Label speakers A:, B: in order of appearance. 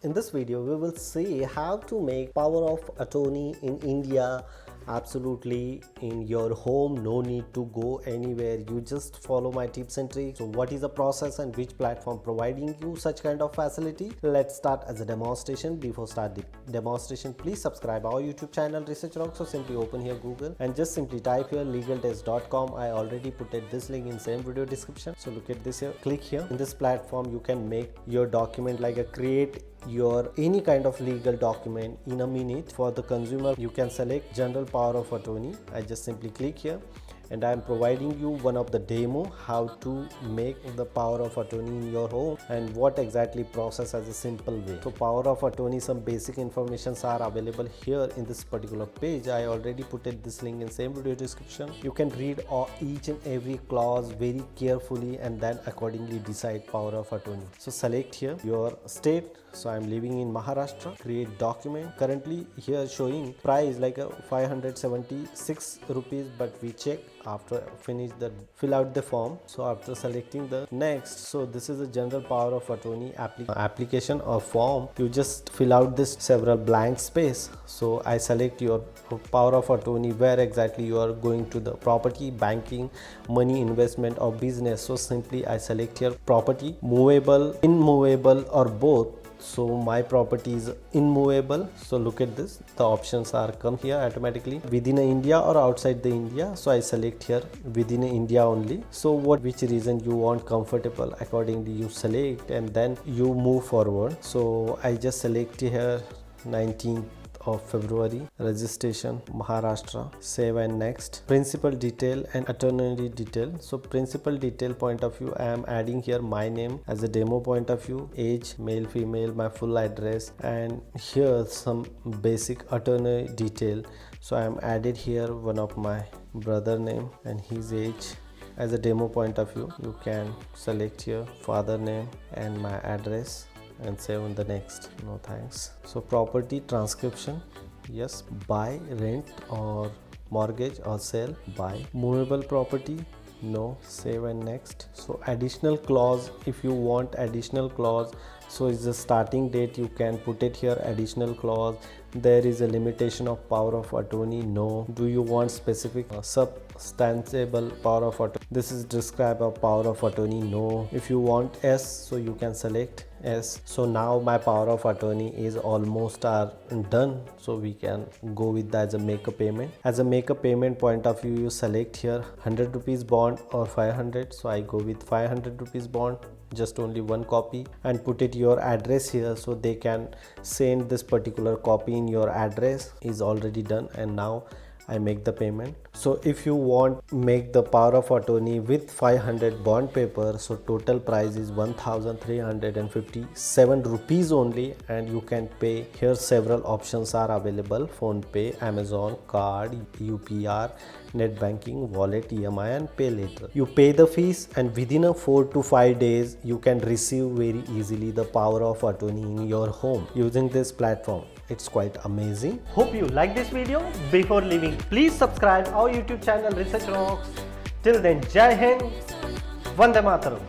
A: In this video, we will see how to make power of attorney in India absolutely in your home. No need to go anywhere. You just follow my tips and tricks. So what is the process and which platform providing you such kind of facility? Let's start as a demonstration. Before start the demonstration, please subscribe our YouTube channel Research Rock. So simply open here Google and just simply type here legaldesk.com. I already put this link in same video description. So look at this here. Click here. In this platform, you can make your document like a create your any kind of legal document in a minute. For the consumer, you can select general power of attorney. I just simply click here and I am providing you one of the demo how to make the power of attorney in your home and what exactly process as a simple way. So power of attorney, some basic informations are available here in this particular page. I already put this link in same video description. You can read each and every clause very carefully and then accordingly decide power of attorney. So select here your state. So I'm living in Maharashtra. Create document. Currently here showing price like a 576 rupees, but we check after finish the fill out the form. So after selecting the next, so this is a general power of attorney application or form. You just fill out this several blank space. So I select your power of attorney where exactly you are going to the property, banking, money, investment or business. So simply I select here property, movable, immovable or both. So my property is immovable. So look at this, the options are come here automatically within India or outside the India. So I select here within India only. So which reason you want comfortable, accordingly you select and then you move forward. So I just select here 19th of February, registration Maharashtra, save and next. Principal detail and attorney detail. So principal detail point of view, I am adding here my name as a demo point of view, age, male, female, my full address, and here some basic attorney detail. So I am added here one of my brother name and his age. As a demo point of view, you can select here father name and my address and save on the next. No thanks. So property transcription, yes. Buy, rent or mortgage or sell, buy. Movable property, no. Save and next. So additional clause, if you want additional clause, so it's the starting date, you can put it here additional clause. There is a limitation of power of attorney, no. Do you want specific substantiable power of attorney? This is describe a power of attorney, no. If you want S, so you can select S. So now my power of attorney is almost done. So we can go with that as a make a payment. As a make a payment point of view, you select here 100 rupees bond or 500. So I go with 500 rupees bond, just only one copy, and put it your address here so they can send this particular copy in your address. Is already done and now I make the payment. So if you want make the power of attorney with 500 bond paper, so total price is 1357 rupees only, and you can pay here. Several options are available: phone pay, Amazon, card, UPR, net banking, wallet, EMI and pay later. You pay the fees and within a 4 to 5 days you can receive very easily the power of attorney in your home using this platform. It's quite amazing. Hope you like this video. Before leaving, please subscribe our YouTube channel Research Rocks. Till then, Jai Hind, Vande Mataram.